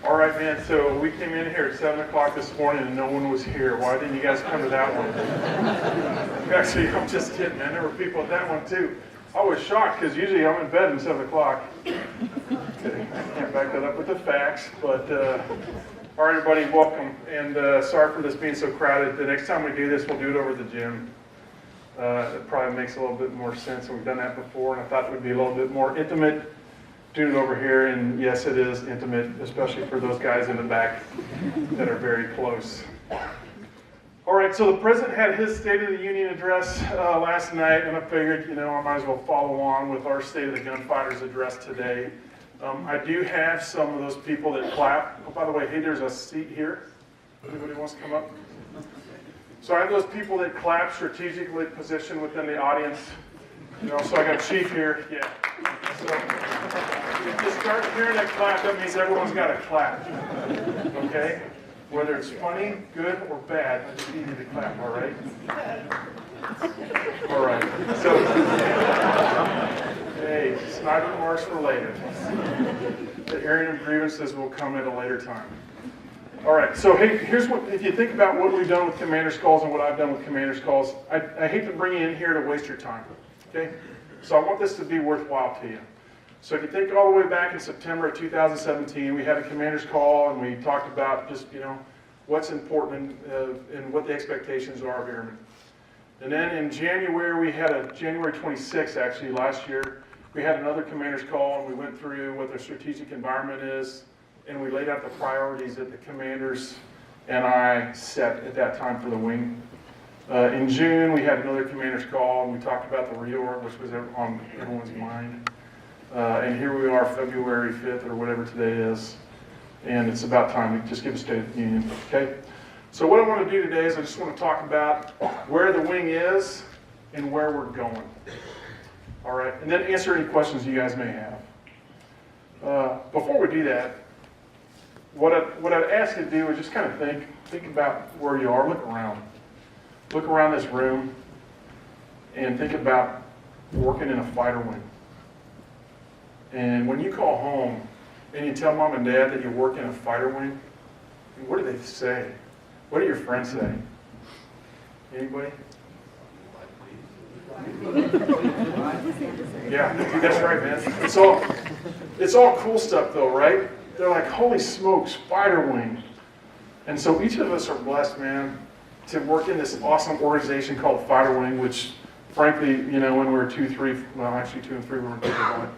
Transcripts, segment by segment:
All right, man, so we came in here at 7 o'clock this morning and no one was here. Why didn't you guys come to that one? Actually, I'm just kidding, man. There were people at that one, too. I was shocked because usually I'm in bed at 7 o'clock. Kidding. I can't back that up with the facts, but all right, everybody, welcome. And sorry for this being so crowded. The next time we do this, we'll do it over the gym. It probably makes a little bit more sense. We've done that before, and I thought it would be a little bit more intimate doing it over here. And yes, it is intimate, especially for those guys in the back that are very close. All right, so the president had his State of the Union address last night, and I figured, I might as well follow on with our State of the Gunfighters address today. I do have some of those people that clap. Oh, by the way, hey, there's a seat here. Anybody wants to come up? So I have those people that clap strategically positioned within the audience. So I got Chief here. Yeah. So if you start hearing that clap, that means everyone's got to clap. Okay? Whether it's funny, good, or bad, I just need you to clap, all right? All right. So, hey, snide remarks for later. The airing of grievances will come at a later time. All right, so hey, here's what, if you think about what we've done with Commander's Calls and what I've done with Commander's Calls, I hate to bring you in here to waste your time, okay? So I want this to be worthwhile to you. So if you think all the way back in September of 2017, we had a Commander's Call and we talked about just, what's important and what the expectations are of airmen. And then in January, we had a January 26th, actually, last year, we had another Commander's Call and we went through what the strategic environment is, and we laid out the priorities that the commanders and I set at that time for the wing. In June, we had another Commander's Call, and we talked about the reorg, which was on everyone's mind. And here we are, February 5th, or whatever today is, and it's about time we just give a State of the Union, okay? So what I want to do today is I just want to talk about where the wing is and where we're going. All right, and then answer any questions you guys may have. Before we do that, what I'd ask you to do is just kind of think about where you are. Look around. Look around this room and think about working in a fighter wing. And when you call home and you tell mom and dad that you work in a fighter wing, what do they say? What do your friends say? Anybody? Yeah, that's right, man. It's all cool stuff though, right? They're like, holy smokes, fighter wing. And so each of us are blessed, man, to work in this awesome organization called Fighter Wing, which frankly, when we were 2 and 3 we weren't thinking about it.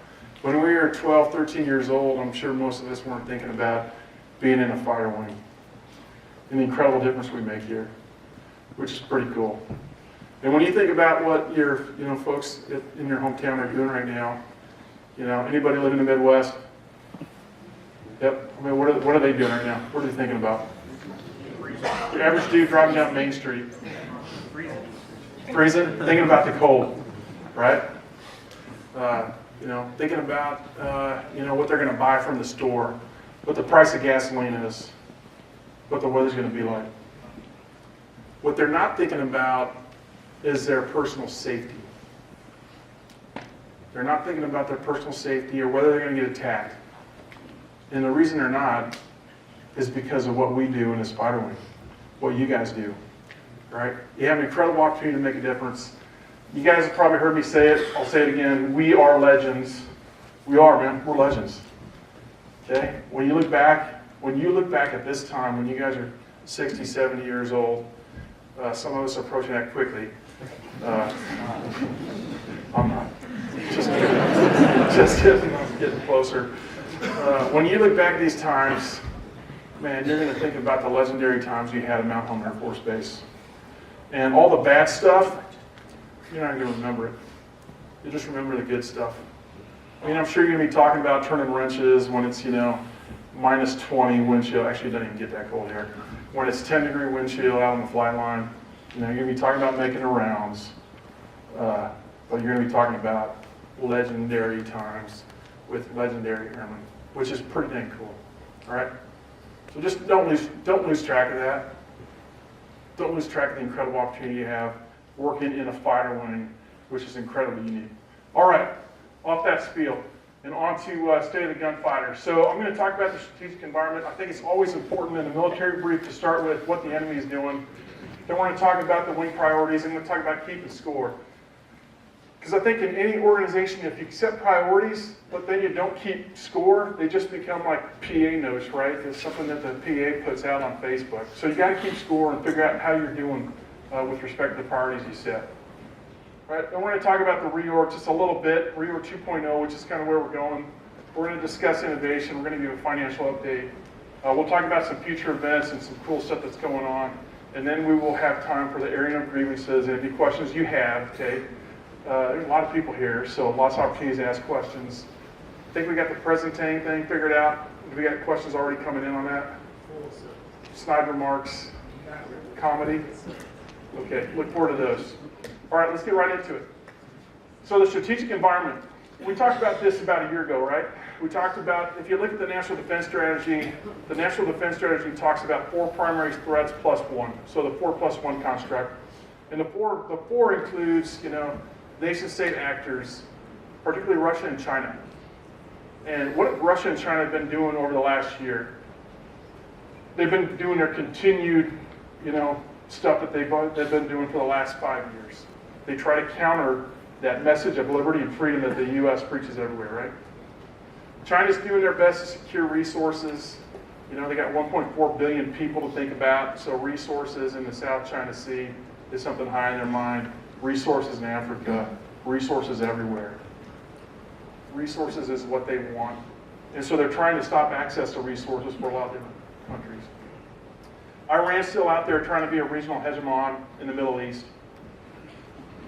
When we were 12, 13 years old, I'm sure most of us weren't thinking about being in a fighter wing and the incredible difference we make here, which is pretty cool. And when you think about what your, folks in your hometown are doing right now, anybody live in the Midwest? Yep. I mean, what are they doing right now? What are they thinking about? The average dude driving down Main Street. Freezing? Thinking about the cold, right? Thinking about, what they're going to buy from the store, what the price of gasoline is, what the weather's going to be like. What they're not thinking about is their personal safety. They're not thinking about their personal safety or whether they're going to get attacked. And the reason they're not is because of what we do in this fighter wing, what you guys do, right? You have an incredible opportunity to make a difference. You guys have probably heard me say it. I'll say it again. We are legends. We are, man. We're legends. Okay? When you look back at this time, when you guys are 60, 70 years old, some of us are approaching that quickly. I'm not. Just kidding. Just kidding. I'm getting closer. When you look back at these times, man, you're going to think about the legendary times you had at Mount Homer Air Force Base. And all the bad stuff, you're not going to remember it. You just remember the good stuff. I mean, I'm sure you're going to be talking about turning wrenches when it's, minus 20 wind chill. Actually, it doesn't even get that cold here. When it's 10-degree wind chill out on the flight line, you're going to be talking about making the rounds. But you're going to be talking about legendary times with legendary airmen, which is pretty dang cool. All right? So just don't lose track of that. Don't lose track of the incredible opportunity you have working in a fighter wing, which is incredibly unique. All right, off that spiel. And on to State of the Gunfighter. So I'm going to talk about the strategic environment. I think it's always important in a military brief to start with what the enemy is doing. Then we're going to talk about the wing priorities. I'm going to talk about keeping score. Because I think in any organization, if you set priorities, but then you don't keep score, they just become like PA notes, right? It's something that the PA puts out on Facebook. So you got to keep score and figure out how you're doing with respect to the priorities you set. Right, and we're going to talk about the reorg just a little bit, reorg 2.0, which is kind of where we're going. We're going to discuss innovation. We're going to give a financial update. We'll talk about some future events and some cool stuff that's going on. And then we will have time for the airing of grievances and any questions you have, okay? There's a lot of people here, so lots of opportunities to ask questions. I think we got the presenting thing figured out. We got questions already coming in on that. Snide remarks, comedy. Okay, look forward to those. All right, let's get right into it. So the strategic environment. We talked about this about a year ago, right? We talked about, if you look at the National Defense Strategy, the National Defense Strategy talks about 4 primary threats plus 1. So the 4+1 construct. And the four includes, nation-state actors, particularly Russia and China. And what have Russia and China been doing over the last year? They've been doing their continued, stuff that they've been doing for the last 5 years. They try to counter that message of liberty and freedom that the U.S. preaches everywhere, right? China's doing their best to secure resources. They got 1.4 billion people to think about, so resources in the South China Sea is something high in their mind. Resources in Africa, resources everywhere. Resources is what they want. And so they're trying to stop access to resources for a lot of different countries. Iran's still out there trying to be a regional hegemon in the Middle East.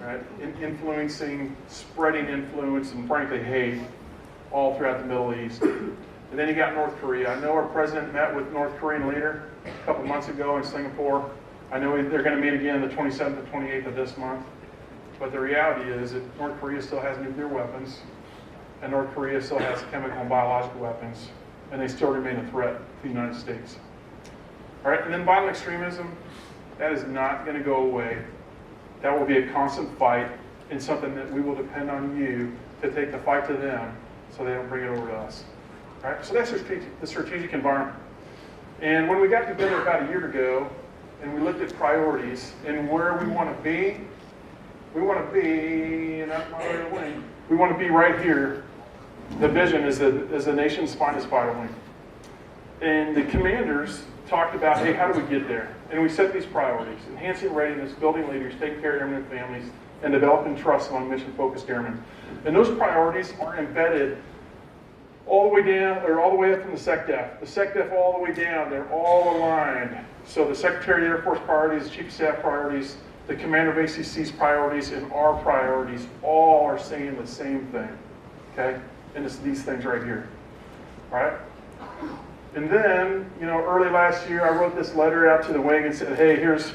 Right? Influencing, spreading influence, and frankly hate all throughout the Middle East. And then you got North Korea. I know our president met with North Korean leader a couple months ago in Singapore. I know they're going to meet again the 27th and 28th of this month. But the reality is that North Korea still has nuclear weapons, and North Korea still has chemical and biological weapons, and they still remain a threat to the United States. All right, and then violent extremism, that is not going to go away. That will be a constant fight and something that we will depend on you to take the fight to them so they don't bring it over to us. All right? So that's the strategic environment. And when we got together about a year ago and we looked at priorities and where we want to be, we want to be, not my other wing, we want to be right here. The vision is the nation's finest fighter wing. And the commanders talked about, hey, how do we get there? And we set these priorities: enhancing readiness, building leaders, taking care of airmen and families, and developing trust among mission-focused airmen. And those priorities are embedded all the way down, or all the way up from the SecDef. The SecDef all the way down, they're all aligned. So the Secretary of the Air Force priorities, the Chief of Staff priorities, the Commander of ACC's priorities, and our priorities all are saying the same thing. Okay? And it's these things right here. All right? And then, early last year, I wrote this letter out to the wing and said, hey, here's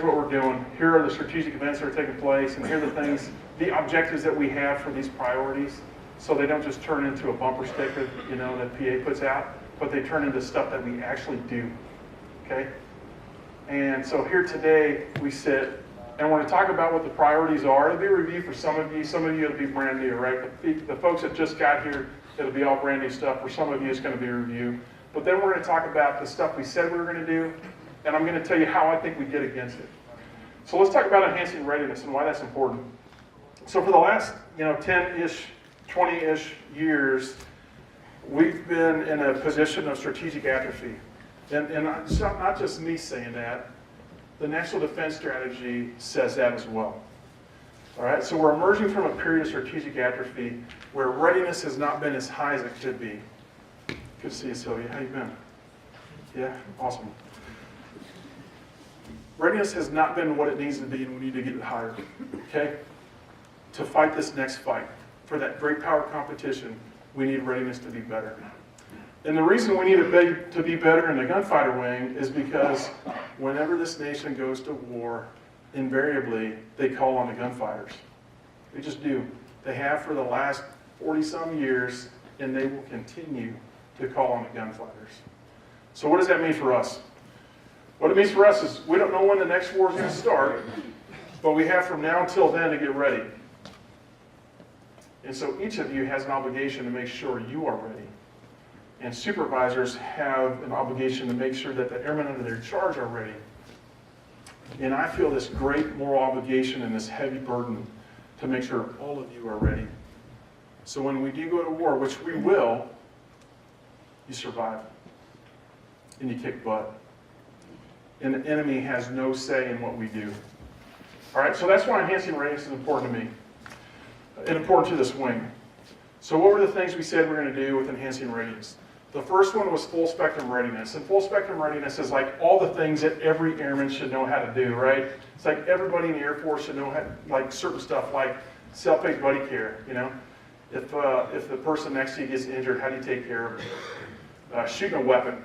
what we're doing. Here are the strategic events that are taking place, and here are the things, the objectives that we have for these priorities, so they don't just turn into a bumper sticker, that PA puts out, but they turn into stuff that we actually do. Okay? And so here today, we sit, and we're going to talk about what the priorities are. It'll be a review for some of you. Some of you, it'll be brand new, right? The folks that just got here, it'll be all brand new stuff. For some of you, it's going to be a review. But then we're going to talk about the stuff we said we were going to do, and I'm going to tell you how I think we did against it. So let's talk about enhancing readiness and why that's important. So for the last, 10-ish, 20-ish years, we've been in a position of strategic atrophy. And it's not just me saying that. The National Defense Strategy says that as well. All right, so we're emerging from a period of strategic atrophy where readiness has not been as high as it could be. Good to see you, Sylvia. How you been? Yeah, awesome. Readiness has not been what it needs to be, and we need to get it higher, okay? To fight this next fight, for that great power competition, we need readiness to be better. And the reason we need it to be better in the gunfighter wing is because whenever this nation goes to war, invariably, they call on the gunfighters. They just do. They have for the last 40-some years, and they will continue to call on the gunfighters. So what does that mean for us? What it means for us is we don't know when the next war is going to start, but we have from now until then to get ready. And so each of you has an obligation to make sure you are ready. And supervisors have an obligation to make sure that the airmen under their charge are ready. And I feel this great moral obligation and this heavy burden to make sure all of you are ready. So when we do go to war, which we will, you survive. And you kick butt. And the enemy has no say in what we do. All right, so that's why enhancing readiness is important to me. And important to this wing. So what were the things we said we're going to do with enhancing readiness? The first one was full spectrum readiness. And full spectrum readiness is like all the things that every airman should know how to do, right? It's like everybody in the Air Force should know how, like certain stuff like self-aid buddy care, you know? If the person next to you gets injured, how do you take care of it? Shooting a weapon.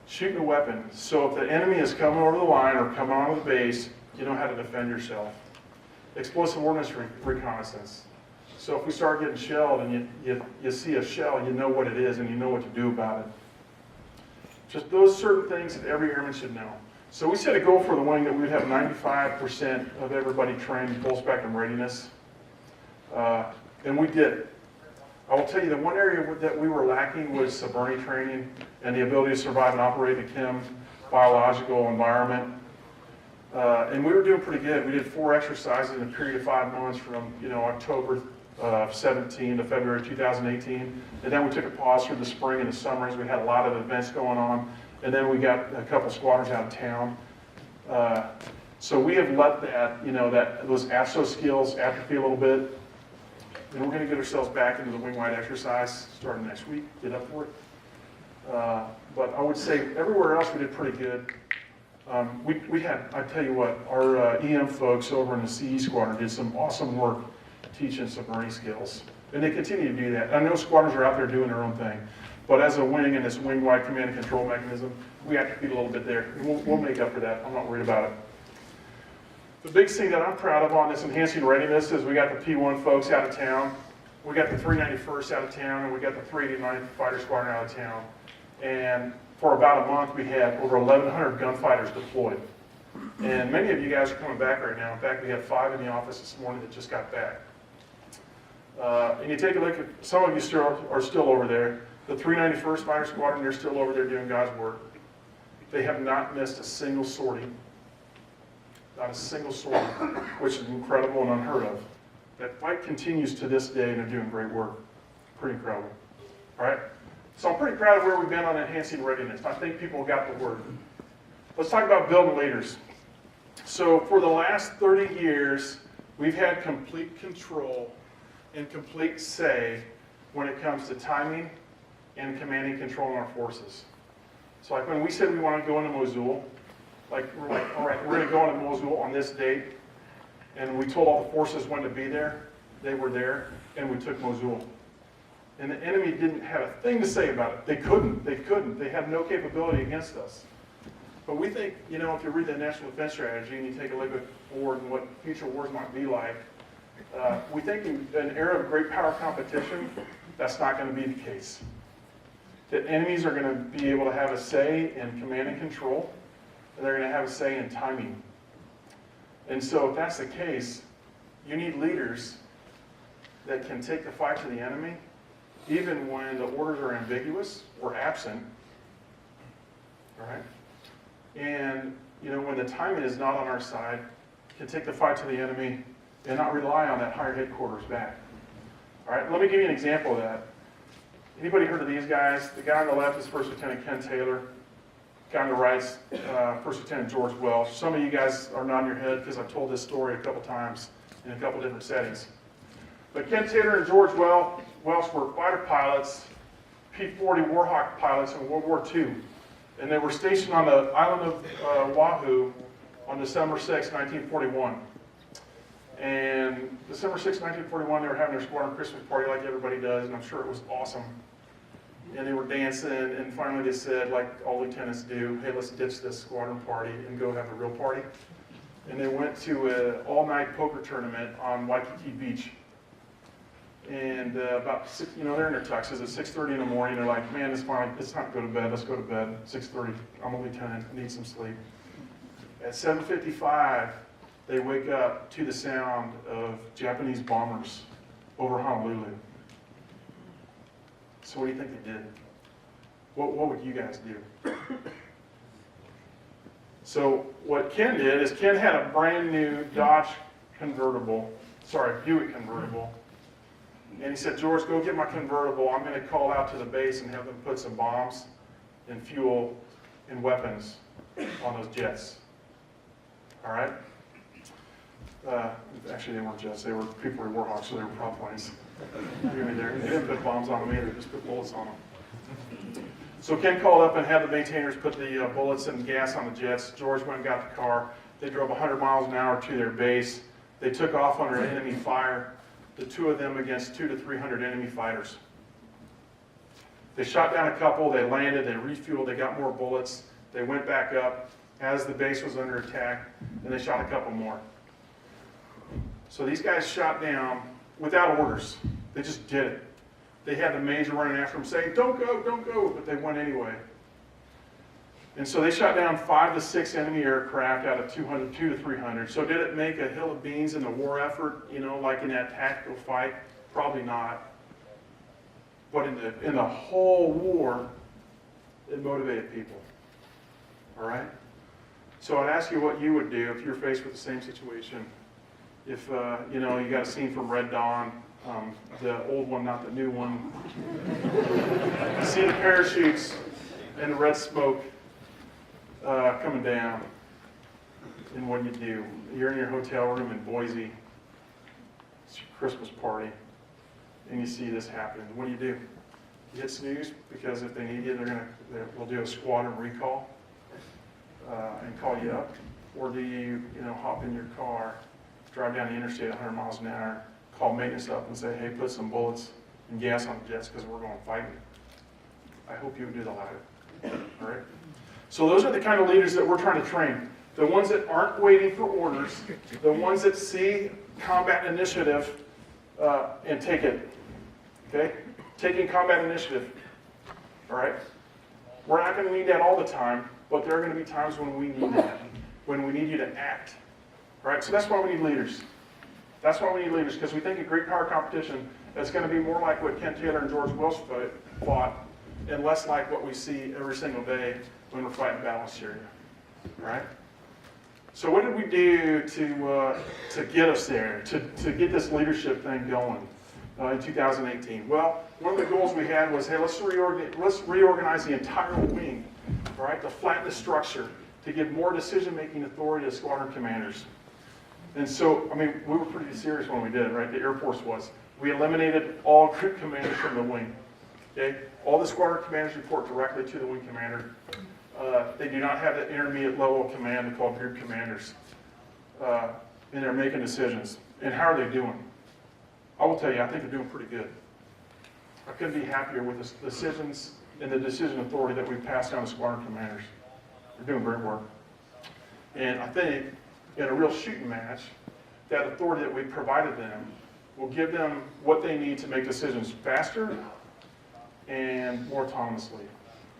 Shooting a weapon. So if the enemy is coming over the line or coming onto the base, you know how to defend yourself. Explosive ordnance reconnaissance. So if we start getting shelled and you see a shell, you know what it is and you know what to do about it. Just those certain things that every airman should know. So we set a goal for the wing that we would have 95% of everybody trained in full spectrum readiness. And we did it. I will tell you, the one area that we were lacking was SBIRNI training and the ability to survive and operate in a chem biological environment. And we were doing pretty good. We did 4 exercises in a period of 5 months from October 17 to February 2018. And then we took a pause for the spring and the summer as we had a lot of events going on. And then we got a couple squadrons out of town. So we have let those AFSO skills atrophy a little bit. And we're going to get ourselves back into the wing-wide exercise starting next week. Get up for it. But I would say everywhere else we did pretty good. We had, I tell you what, our EM folks over in the CE squadron did some awesome work teaching SBIRNI skills. And they continue to do that. I know squadrons are out there doing their own thing. But as a wing and this wing-wide command and control mechanism, we have to be a little bit there. And we'll make up for that. I'm not worried about it. The big thing that I'm proud of on this enhancing readiness is we got the P1 folks out of town. We got the 391st out of town, and we got the 389th Fighter Squadron out of town. And for about a month, we had over 1,100 gunfighters deployed. And many of you guys are coming back right now. In fact, we have 5 in the office this morning that just got back. And you take a look at, some of you are still over there. The 391st Fighter Squadron, they're still over there doing God's work. They have not missed a single sortie. Not a single sortie, which is incredible and unheard of. That fight continues to this day, and they're doing great work. Pretty incredible. All right? So I'm pretty proud of where we've been on enhancing readiness. I think people got the word. Let's talk about building leaders. So for the last 30 years, we've had complete control and complete say when it comes to timing and commanding control in our forces. So like when we said we want to go into Mosul, we're like, all right, we're going to go into Mosul on this date, and we told all the forces when to be there. They were there, and we took Mosul. And the enemy didn't have a thing to say about it. They couldn't. They had no capability against us. But we think, if you read the National Defense Strategy and you take a look at forward and what future wars might be like, we think in an era of great power competition, that's not going to be the case. The enemies are going to be able to have a say in command and control, and they're going to have a say in timing. And so if that's the case, you need leaders that can take the fight to the enemy, even when the orders are ambiguous or absent. All right? And, when the timing is not on our side, can take the fight to the enemy and not rely on that higher headquarters back. All right, let me give you an example of that. Anybody heard of these guys? The guy on the left is First Lieutenant Ken Taylor. The guy on the right is First Lieutenant George Welsh. Some of you guys are nodding your head because I've told this story a couple times in a couple different settings. But Ken Taylor and George Welsh were fighter pilots, P-40 Warhawk pilots in World War II. And they were stationed on the island of Oahu on December 6, 1941. And December 6, 1941, they were having their squadron Christmas party like everybody does, and I'm sure it was awesome. And they were dancing, and finally they said, like all lieutenants do, hey, let's ditch this squadron party and go have a real party. And they went to an all-night poker tournament on Waikiki Beach. And about 6, they're in their tuxes at 6:30 in the morning. They're like, man, it's time to go to bed. Let's go to bed. 6:30. I'm a lieutenant. I need some sleep. At 7:55, they wake up to the sound of Japanese bombers over Honolulu. So what do you think they did? What would you guys do? So what Ken did is Ken had a brand new Buick convertible. And he said, George, go get my convertible. I'm going to call out to the base and have them put some bombs and fuel and weapons on those jets. All right? Actually, they weren't jets. They were people who were Warhawks, so they were prop planes. They didn't put bombs on them either. They just put bullets on them. So Ken called up and had the maintainers put the bullets and gas on the jets. George went and got the car. They drove 100 miles an hour to their base. They took off under enemy fire, the two of them against 200 to 300 enemy fighters. They shot down a couple, they landed, they refueled, they got more bullets. They went back up as the base was under attack, and they shot a couple more. So these guys shot down without orders. They just did it. They had the major running after them saying, don't go, but they went anyway. And so they shot down 5 to 6 enemy aircraft out of 200 to 300. So did it make a hill of beans in the war effort, like in that tactical fight? Probably not. But in the whole war, it motivated people. All right? So I'd ask you what you would do if you're faced with the same situation. If, you got a scene from Red Dawn, the old one, not the new one. You see the parachutes and the red smoke coming down. And what do you do? You're in your hotel room in Boise. It's your Christmas party. And you see this happen. What do? You hit snooze, because if they need you, they'll do a squadron recall and call you up. Or do you, hop in your car, drive down the interstate 100 miles an hour, call maintenance up and say, hey, put some bullets and gas on the jets because we're going fighting. I hope you would do the latter. All right? So those are the kind of leaders that we're trying to train. The ones that aren't waiting for orders, the ones that see combat initiative and take it. Okay? Taking combat initiative. All right? We're not going to need that all the time, but there are going to be times when we need that, when we need you to act. All right? So that's why we need leaders. That's why we need leaders, because we think a great power competition is going to be more like what Ken Taylor and George Welsh fought, and less like what we see every single day when we're fighting battle in Syria. All right? So what did we do to get us there, to get this leadership thing going in 2018? Well, one of the goals we had was, hey, let's reorganize the entire wing, all right, to flatten the structure, to give more decision-making authority to squadron commanders. And so, we were pretty serious when we did it, right? The Air Force was. We eliminated all group commanders from the wing. Okay? All the squadron commanders report directly to the wing commander. They do not have that intermediate level of command called group commanders. And they're making decisions. And how are they doing? I will tell you, I think they're doing pretty good. I couldn't be happier with the decisions and the decision authority that we've passed down to squadron commanders. They're doing great work. And I think in a real shooting match, that authority that we provided them will give them what they need to make decisions faster and more autonomously.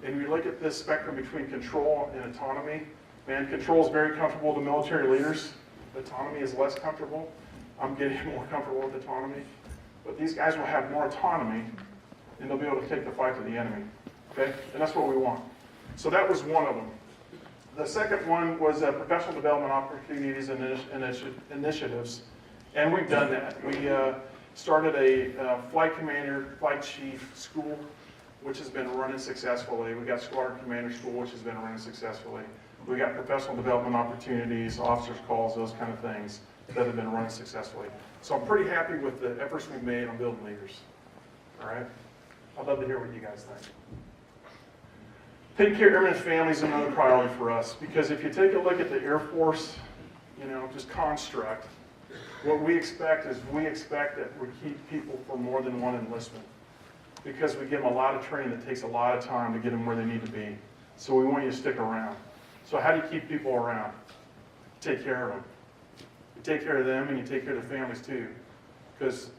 And we look at this spectrum between control and autonomy. Man, control is very comfortable to military leaders. Autonomy is less comfortable. I'm getting more comfortable with autonomy. But these guys will have more autonomy, and they'll be able to take the fight to the enemy. Okay? And that's what we want. So that was one of them. The second one was professional development opportunities and initiatives. And we've done that. We started a flight commander, flight chief school, which has been running successfully. We got squadron commander school, which has been running successfully. We got professional development opportunities, officers' calls, those kind of things that have been running successfully. So I'm pretty happy with the efforts we've made on building leaders. All right? I'd love to hear what you guys think. Taking care of airmen and families is another priority for us, because if you take a look at the Air Force, just construct, what we expect is that we keep people for more than one enlistment, because we give them a lot of training that takes a lot of time to get them where they need to be. So we want you to stick around. So how do you keep people around? Take care of them. You take care of them and you take care of their families too. Because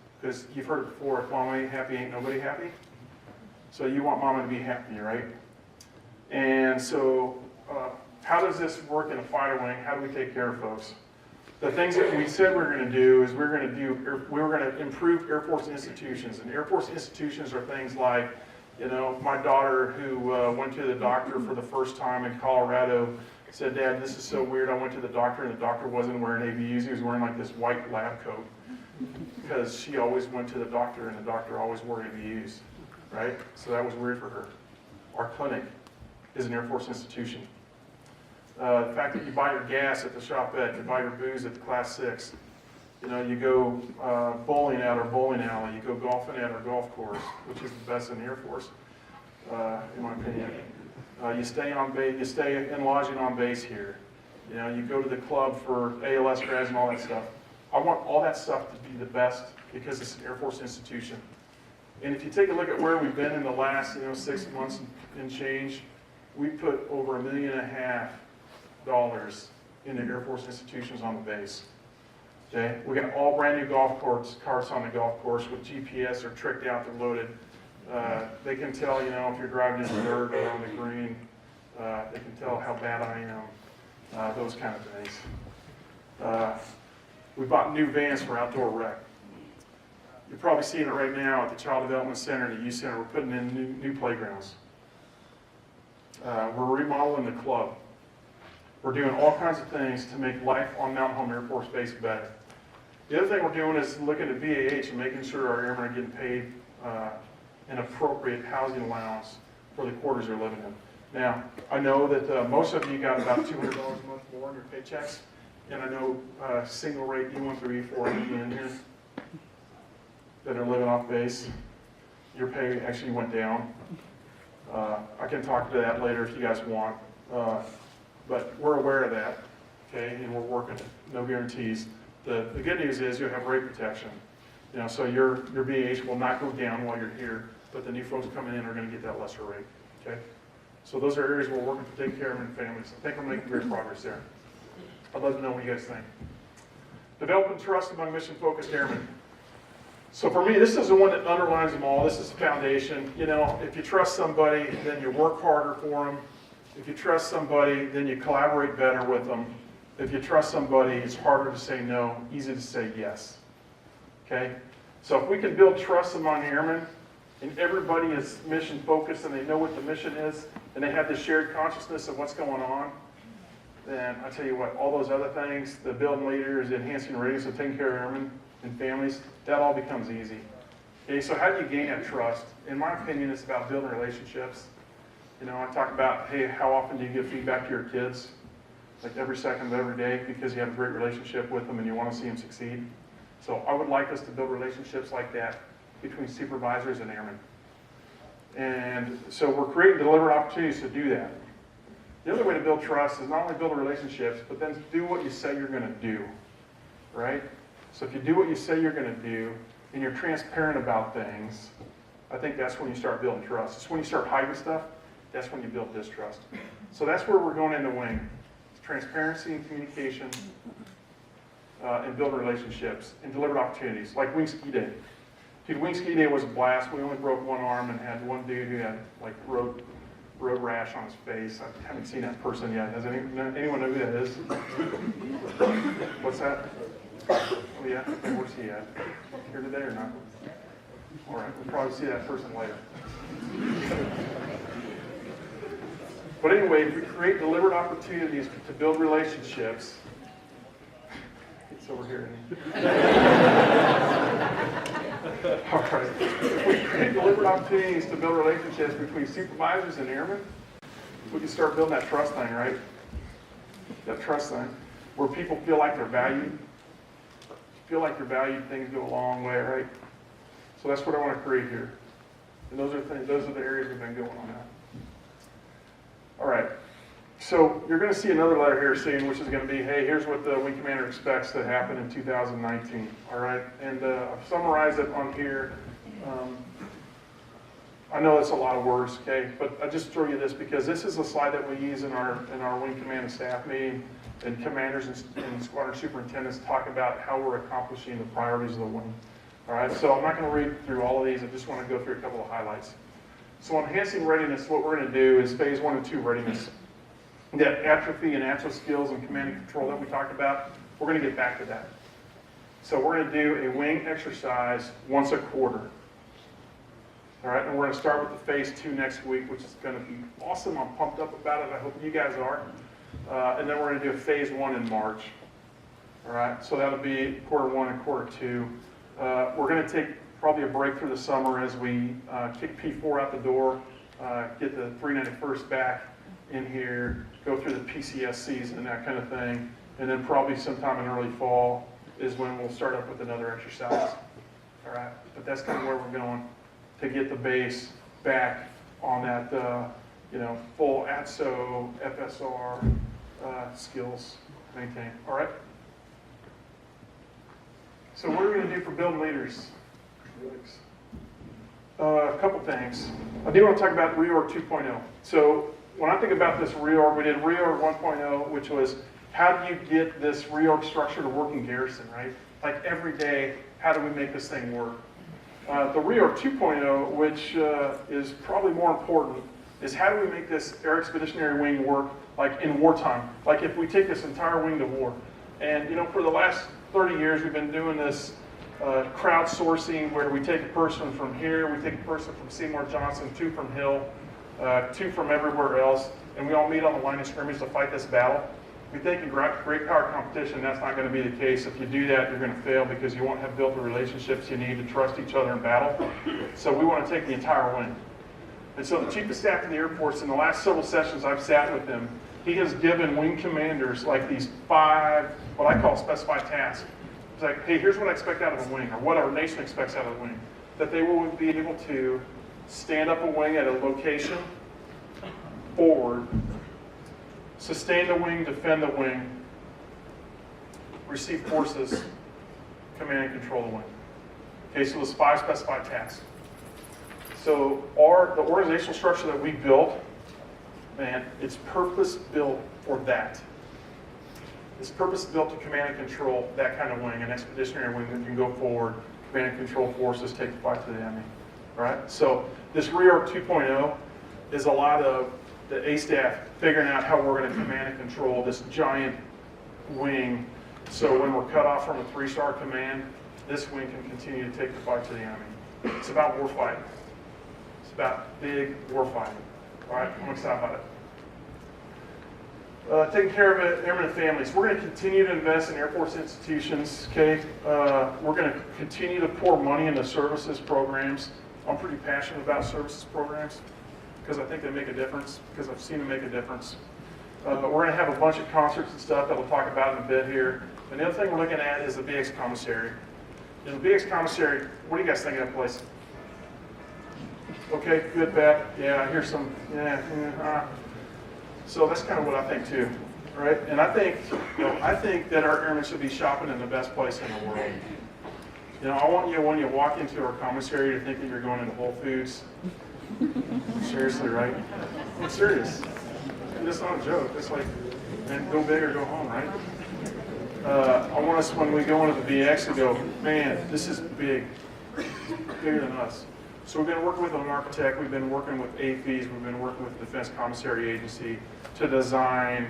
you've heard it before, if mama ain't happy, ain't nobody happy. So you want mama to be happy, right? And so how does this work in a fighter wing? How do we take care of folks? the things that we said we're going to do is we're going to improve Air Force institutions. And Air Force institutions are things like, my daughter who went to the doctor for the first time in Colorado said, "Dad, this is so weird. I went to the doctor and the doctor wasn't wearing ABUs. He was wearing like this white lab coat." Because she always went to the doctor and the doctor always wore ABUs, right? So that was weird for her. Our clinic is an Air Force institution. The fact that you buy your gas at the shopette, you buy your booze at the Class 6, you go bowling at our bowling alley, you go golfing at our golf course, which is the best in the Air Force, in my opinion. You stay on base, you stay in lodging on base here. You go to the club for ALS grads and all that stuff. I want all that stuff to be the best because it's an Air Force institution. And if you take a look at where we've been in the last 6 months and change, we put over $1.5 million into Air Force institutions on the base. Okay, we got all brand new golf carts on the golf course with GPS. They're tricked out, they're loaded. They can tell, if you're driving in the dirt or on the green. They can tell how bad I am. Those kind of things. We bought new vans for outdoor rec. You're probably seeing it right now at the Child Development Center and the Youth Center. We're putting in new playgrounds. We're remodeling the club. We're doing all kinds of things to make life on Mount Holm Air Force Base better. The other thing we're doing is looking at BAH and making sure our airmen are getting paid an appropriate housing allowance for the quarters they're living in. Now, I know that most of you got about $200 a month more in your paychecks, and I know single rate E1 through E4 in here that are living off base. Your pay actually went down. I can talk to that later if you guys want. But we're aware of that, okay, and we're working it. No guarantees. The good news is you'll have rate protection. So your BAH will not go down while you're here, but the new folks coming in are going to get that lesser rate, okay? So those are areas we're working to take care of in families. I think we're making great progress there. I'd love to know what you guys think. Developing trust among mission-focused airmen. So for me, this is the one that underlines them all. This is the foundation. If you trust somebody, then you work harder for them. If you trust somebody, then you collaborate better with them. If you trust somebody, it's harder to say no, easy to say yes. Okay? So if we can build trust among airmen, and everybody is mission focused and they know what the mission is, and they have this shared consciousness of what's going on, then I tell you what, all those other things, the building leaders, enhancing readiness, so taking care of airmen and families, that all becomes easy. Okay, so how do you gain that trust? In my opinion, it's about building relationships. I talk about, hey, how often do you give feedback to your kids? Like every second of every day, because you have a great relationship with them and you want to see them succeed. So I would like us to build relationships like that between supervisors and airmen. And so we're creating deliberate opportunities to do that. The other way to build trust is not only build relationships, but then do what you say you're going to do, right? So if you do what you say you're going to do, and you're transparent about things, I think that's when you start building trust. It's when you start hiding stuff, that's when you build distrust. So that's where we're going in the wing. It's transparency and communication, and build relationships, and deliberate opportunities, like Wing Ski Day. Dude, Wing Ski Day was a blast. We only broke one arm and had one dude who had like road rash on his face. I haven't seen that person yet. Does anyone know who that is? What's that? Oh yeah? Where's he at? Here today or not? All right, we'll probably see that person later. But anyway, if we create deliberate opportunities to build relationships, it's over here. All right. If we create deliberate opportunities to build relationships between supervisors and airmen, we can start building that trust thing, right? That trust thing, where people feel like they're valued. Feel like you're valued, things go a long way, right? So that's what I want to create here. And those are the areas we've been going on at. All right. So you're going to see another letter here soon, which is going to be, hey, here's what the Wing Commander expects to happen in 2019. All right. And I've summarized it on here. I know that's a lot of words, okay, but I just throw you this because this is a slide that we use in our Wing Command and staff meeting, and commanders and squadron superintendents talk about how we're accomplishing the priorities of the wing. All right, so I'm not going to read through all of these. I just want to go through a couple of highlights. So enhancing readiness, what we're going to do is phase 1 and 2 readiness. That atrophy and actual skills and command and control that we talked about, We're going to get back to that. So we're going to do a wing exercise once a quarter. All right, and we're going to start with the phase 2 next week, which is going to be awesome. I'm pumped up about it. I hope you guys are. And then we're going to do a phase 1 in March. All right, so that'll be quarter 1 and quarter 2. We're going to take probably a break through the summer as we kick P4 out the door, get the 391st back in here, go through the PCS season, that kind of thing. And then probably sometime in early fall is when we'll start up with another exercise. All right, but that's kind of where we're going to get the base back on that, full ATSO, FSR skills maintained. All right. So what are we going to do for building leaders? A couple things. I do want to talk about Reorg 2.0. So when I think about this reorg, we did Reorg 1.0, which was how do you get this reorg structure to work in Garrison, right? Like every day, how do we make this thing work? The Reorg 2.0, which is probably more important, is how do we make this Air Expeditionary Wing work like in wartime? Like if we take this entire wing to war. And for the last 30 years, we've been doing this crowdsourcing where we take a person from here, we take a person from Seymour Johnson, 2 from Hill, 2 from everywhere else, and we all meet on the line of scrimmage to fight this battle. We think in great power competition, that's not going to be the case. If you do that, you're going to fail because you won't have built the relationships you need to trust each other in battle. So we want to take the entire wing. And so the Chief of Staff of the Air Force, in the last several sessions I've sat with him, he has given wing commanders like these 5, what I call specified tasks. It's like, hey, here's what I expect out of a wing, or what our nation expects out of a wing. That they will be able to stand up a wing at a location, forward, sustain the wing, defend the wing, receive forces, command and control the wing. Okay, so those 5 specified tasks. So the organizational structure that we built, man, it's purpose-built for that. It's purpose-built to command and control that kind of wing, an expeditionary wing that can go forward, command and control forces, take the fight to the enemy. All right? So this Reorg 2.0 is a lot of the A staff figuring out how we're going to command and control this giant wing. So when we're cut off from a 3-star command, this wing can continue to take the fight to the enemy. It's about warfighting. It's about big warfighting. All right, I'm excited about it. Taking care of airmen and families. We're going to continue to invest in Air Force institutions, okay? We're going to continue to pour money into services programs. I'm pretty passionate about services programs because I think they make a difference, because I've seen them make a difference. We're going to have a bunch of concerts and stuff that we'll talk about in a bit here. And the other thing we're looking at is the BX Commissary. The BX Commissary, what do you guys think of that place? Okay, good, bad. Yeah, I hear some, So that's kind of what I think too, right? And I think that our airmen should be shopping in the best place in the world. I want you, when you walk into our commissary, to think that you're going into Whole Foods. Seriously, right? I'm serious. And it's not a joke. It's like, man, go big or go home, right? I want us, when we go into the BX, to go, man, this is big. Bigger than us. So we've been working with an architect, we've been working with AFES, we've been working with the Defense Commissary Agency to design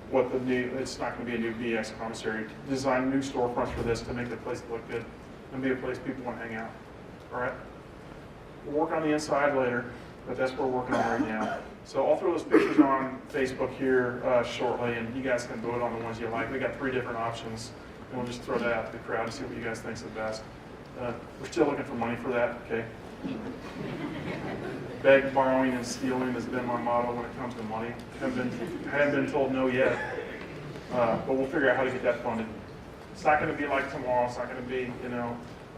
what the new, it's not going to be a new BX commissary, to design new storefronts for this to make the place look good and be a place people want to hang out. All right? We'll work on the inside later, but that's what we're working on right now. So I'll throw those pictures on Facebook here shortly, and you guys can vote on the ones you like. We got 3 different options, and we'll just throw that out to the crowd and see what you guys think is the best. We're still looking for money for that, okay? Beg, borrowing, and stealing has been my motto when it comes to money. I haven't been told no yet, but we'll figure out how to get that funded. It's not going to be like tomorrow. It's not going to be,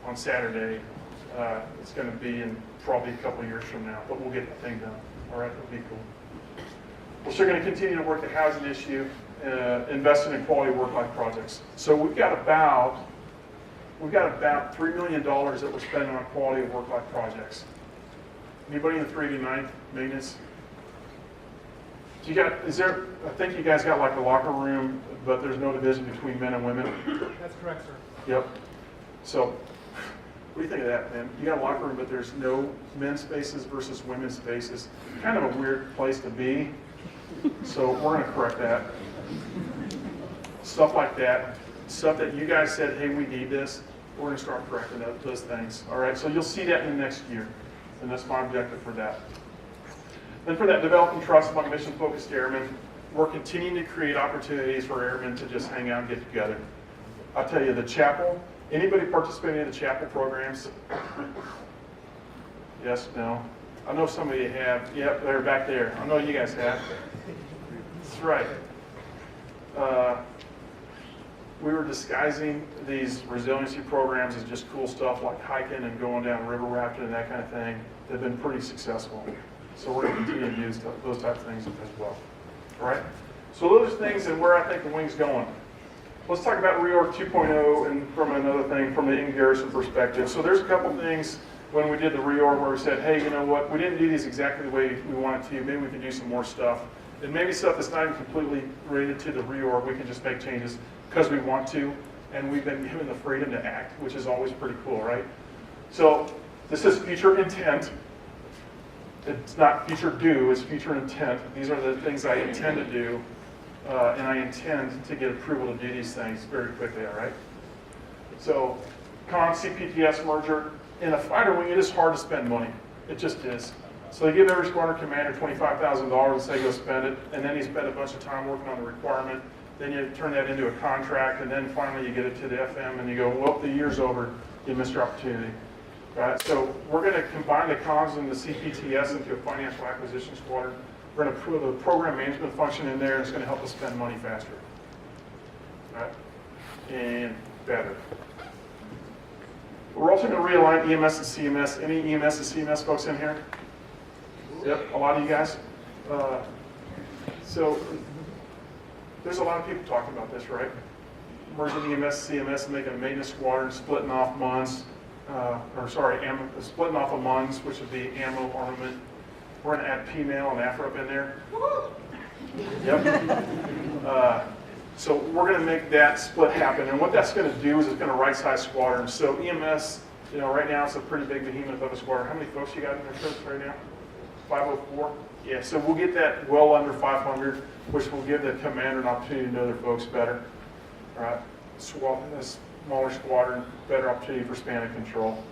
on Saturday. It's going to be in probably a couple years from now, but we'll get the thing done. All right, it'll be cool. We're still going to continue to work the housing issue, investing in quality work-life projects. So we've got about $3 million that we're spending on quality of work-life projects. Anybody in the 389 maintenance? I think you guys got like a locker room, but there's no division between men and women. That's correct, sir. Yep. So, what do you think of that, man? You got a locker room, but there's no men's spaces versus women's spaces. Kind of a weird place to be. So we're going to correct that. Stuff like that. stuff that you guys said, hey, we need this, we're going to start correcting those things. All right, so you'll see that in the next year, and that's my objective for that. Then for that developing trust among mission-focused airmen, we're continuing to create opportunities for airmen to just hang out and get together. I'll tell you, the chapel, anybody participating in the chapel programs? Yes, no? I know some of you have. Yep, they're back there. I know you guys have. That's right. We were disguising these resiliency programs as just cool stuff like hiking and going down river rafting and that kind of thing. They've been pretty successful. So we're going to continue to use those types of things as well. All right? So those are things and where I think the wing's going. Let's talk about Reorg 2.0 and from another thing, from the in-garrison perspective. So there's a couple things when we did the reorg where we said, hey, you know what, we didn't do these exactly the way we wanted to. Maybe we can do some more stuff. And maybe stuff that's not even completely related to the reorg, we can just make changes because we want to. And we've been given the freedom to act, which is always pretty cool, right? So this is future intent. It's not future do, it's future intent. These are the things I intend to do. And I intend to get approval to do these things very quickly, all right? So, CPTS merger. In a fighter wing, it is hard to spend money. It just is. So they give every squadron commander $25,000 and say go spend it, and then you spend a bunch of time working on the requirement. Then you turn that into a contract, and then finally you get it to the FM, and you go, well, the year's over, you missed your opportunity. Right? So we're going to combine the comms and the CPTS into a financial acquisition squadron. We're going to put the program management function in there, and it's going to help us spend money faster. Right? And better. We're also going to realign EMS and CMS. Any EMS and CMS folks in here? Yep, a lot of you guys. So there's a lot of people talking about this, right? Merging EMS, CMS, and making a maintenance squadron, splitting off MUNs, splitting off of MUNs, which would be ammo, armament. We're going to add PMAL and AFROP in there. Yep. So we're going to make that split happen, and what that's going to do is it's going to right-size squadrons. So EMS, right now it's a pretty big behemoth of a squadron. How many folks you got in your troops right now? 504? Yeah, so we'll get that well under 500, which will give the commander an opportunity to know their folks better. All right, a smaller squadron, better opportunity for span of control.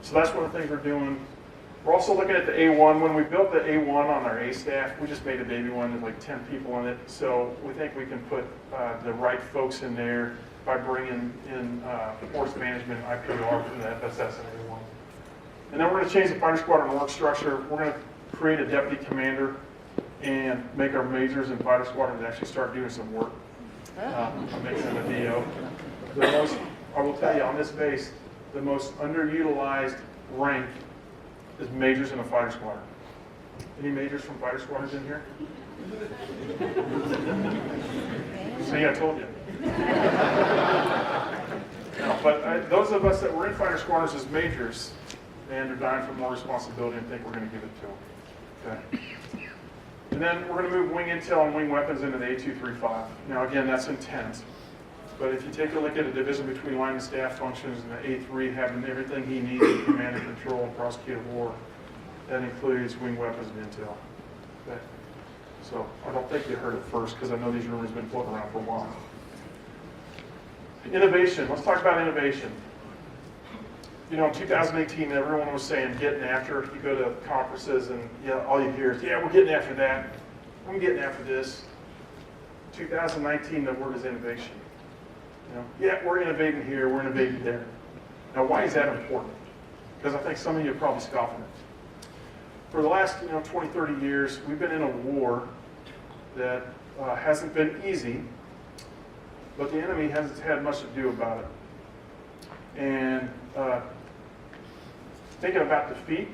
So that's one of the things we're doing. We're also looking at the A1. When we built the A1 on our A staff, we just made a baby one with like 10 people in it. So we think we can put the right folks in there by bringing in force management, IPR from the FSS and A1. And then we're going to change the fighter squadron work structure. We're going to create a deputy commander and make our majors and fighter squadrons actually start doing some work. I'm making them a DO. I will tell you on this base, the most underutilized rank is majors in a fighter squadron. Any majors from fighter squadrons in here? See, I told you. No, but those of us that were in fighter squadrons as majors, man, they're dying for more responsibility and think we're going to give it to them. Okay. And then we're going to move wing intel and wing weapons into the A235. Now, again, that's intent. But if you take a look at a division between line and staff functions and the A3 having everything he needs to command and control and prosecute a war, that includes wing weapons and intel. Okay. So I don't think you heard it first because I know these rumors have been floating around for a while. Innovation. Let's talk about innovation. In 2018, everyone was saying getting after. You go to conferences and all you hear is, yeah, we're getting after that. I'm getting after this. 2019, the word is innovation. Yeah, we're innovating here, we're innovating there. Now, why is that important? Because I think some of you are probably scoffing at it. For the last 20, 30 years, we've been in a war that hasn't been easy, but the enemy hasn't had much to do about it. And thinking about defeat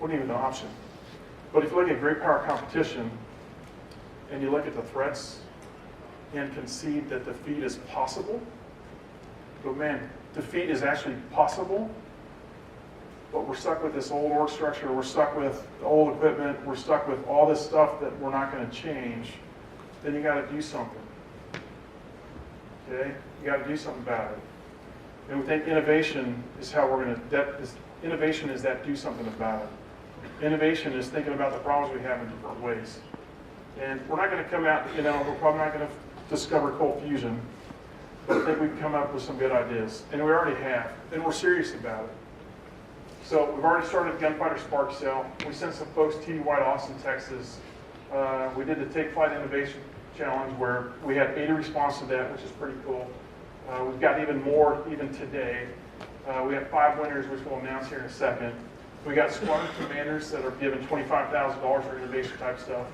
wasn't even an option. But if you look at great power competition, and you look at the threats, and concede that defeat is possible. But man, defeat is actually possible, but we're stuck with this old org structure, we're stuck with the old equipment, we're stuck with all this stuff that we're not going to change, then you got to do something. Okay? You got to do something about it. And we think innovation is how we're going to, innovation is that do something about it. Innovation is thinking about the problems we have in different ways. And we're not going to come out, we're probably not going to discover cold fusion, but I think we've come up with some good ideas, and we already have, and we're serious about it. So we've already started Gunfighter Spark Sale. We sent some folks to White Austin, Texas. We did the Take Flight Innovation Challenge where we had 80 responses to that, which is pretty cool. We've got even more even today. We have 5 winners, which we'll announce here in a second. We got squadron commanders that are given $25,000 for innovation type stuff.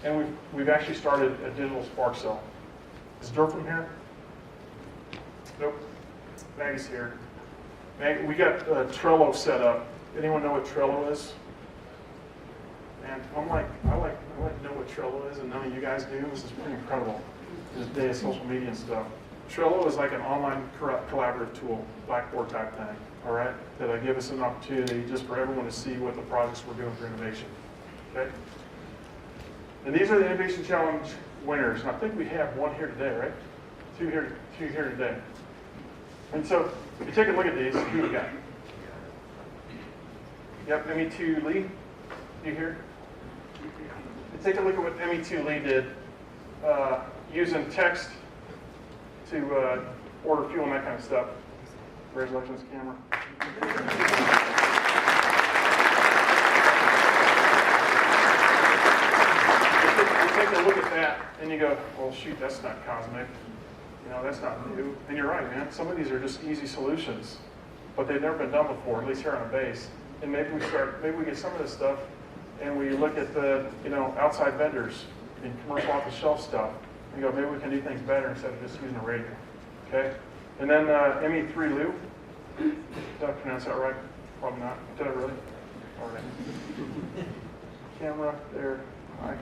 And we've actually started a digital Spark Cell. Is Durham here? Nope. Maggie's here. Maggie, we got Trello set up. Anyone know what Trello is? And I like to know what Trello is, and none of you guys do. This is pretty incredible. This day of social media and stuff. Trello is like an online collaborative tool, Blackboard type thing, all right? That'll give us an opportunity just for everyone to see what the projects we're doing for innovation, okay? And these are the Innovation Challenge winners. And I think we have one here today, right? Two here today. And so, if you take a look at these, who we got? Yep, ME2 Lee. You here? Take a look at what ME2 Lee did using text to order fuel and that kind of stuff. Congratulations, camera. You take a look at that and you go, well, shoot, that's not cosmic. You know, that's not new. And you're right, man. Some of these are just easy solutions, but they've never been done before, at least here on a base. And maybe we get some of this stuff and we look at the, outside vendors and commercial off-the-shelf stuff and go, maybe we can do things better instead of just using a radio, okay? And then ME3 Lou, did I pronounce that right? Probably not. Did I really? All right. Camera there. Hi.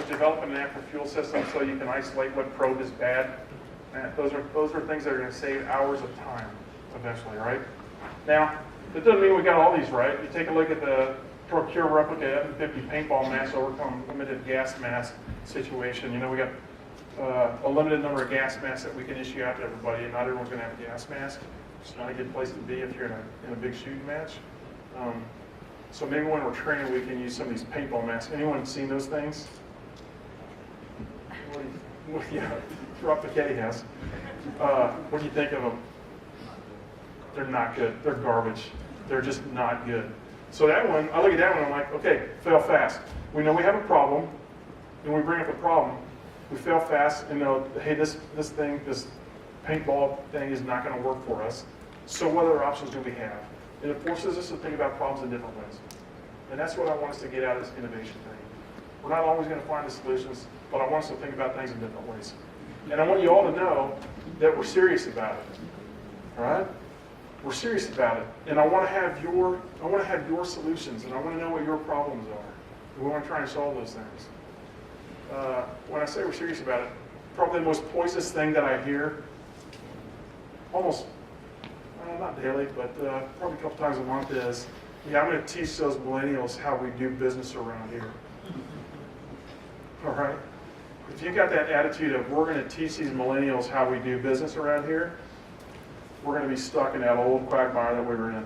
Developing an active fuel system so you can isolate what probe is bad. And those are things that are going to save hours of time eventually, right? Now, that doesn't mean we got all these right. You take a look at the procure replica F-50 paintball mask overcome limited gas mask situation. We got a limited number of gas masks that we can issue out to everybody, and not everyone's going to have a gas mask. It's not a good place to be if you're in a big shooting match. So maybe when we're training, we can use some of these paintball masks. Anyone seen those things? Yeah, Rob Piketty has. What do you think of them? They're not good. They're garbage. They're just not good. So that one, I look at that one, I'm like, okay, fail fast. We know we have a problem, and we bring up a problem. We fail fast and know, hey, this paintball thing is not going to work for us. So what other options do we have? And it forces us to think about problems in different ways. And that's what I want us to get out of this innovation thing. We're not always going to find the solutions, but I want us to think about things in different ways. And I want you all to know that we're serious about it. All right? We're serious about it. And I want to have your solutions, and I want to know what your problems are. And we want to try and solve those things. When I say we're serious about it, probably the most poisonous thing that I hear, almost, not daily, but probably a couple times a month is, yeah, I'm going to teach those millennials how we do business around here. All right? If you got that attitude of we're going to teach these millennials how we do business around here, we're going to be stuck in that old quagmire that we were in.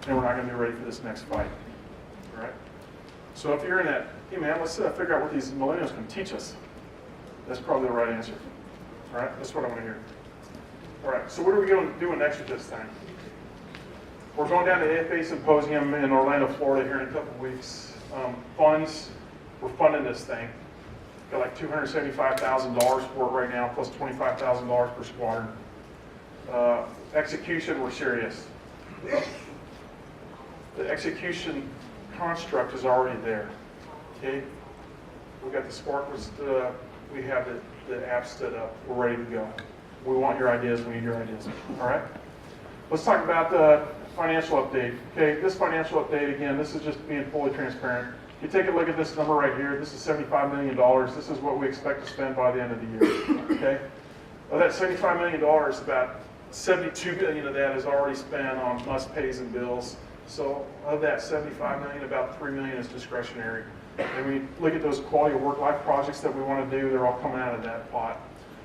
And we're not going to be ready for this next fight. All right? So if you're in that, hey man, let's figure out what these millennials can teach us. That's probably the right answer. All right? That's what I want to hear. All right, so what are we going to do next with this thing? We're going down to AFA Symposium in Orlando, Florida here in a couple of weeks. Funds, we're funding this thing. Got like $275,000 for it right now, plus $25,000 per squadron. Execution, we're serious. The execution construct is already there. Okay? We got the Spark, we have the app stood up. We're ready to go. We want your ideas, we need your ideas. All right? Let's talk about the financial update. Okay, this financial update, again, this is just being fully transparent. You take a look at this number right here. This is $75 million. This is what we expect to spend by the end of the year. Okay? Of that $75 million, about $72 million of that is already spent on must-pays and bills. So of that $75 million, about $3 million is discretionary. And we look at those quality of work-life projects that we want to do, they're all coming out of that pot.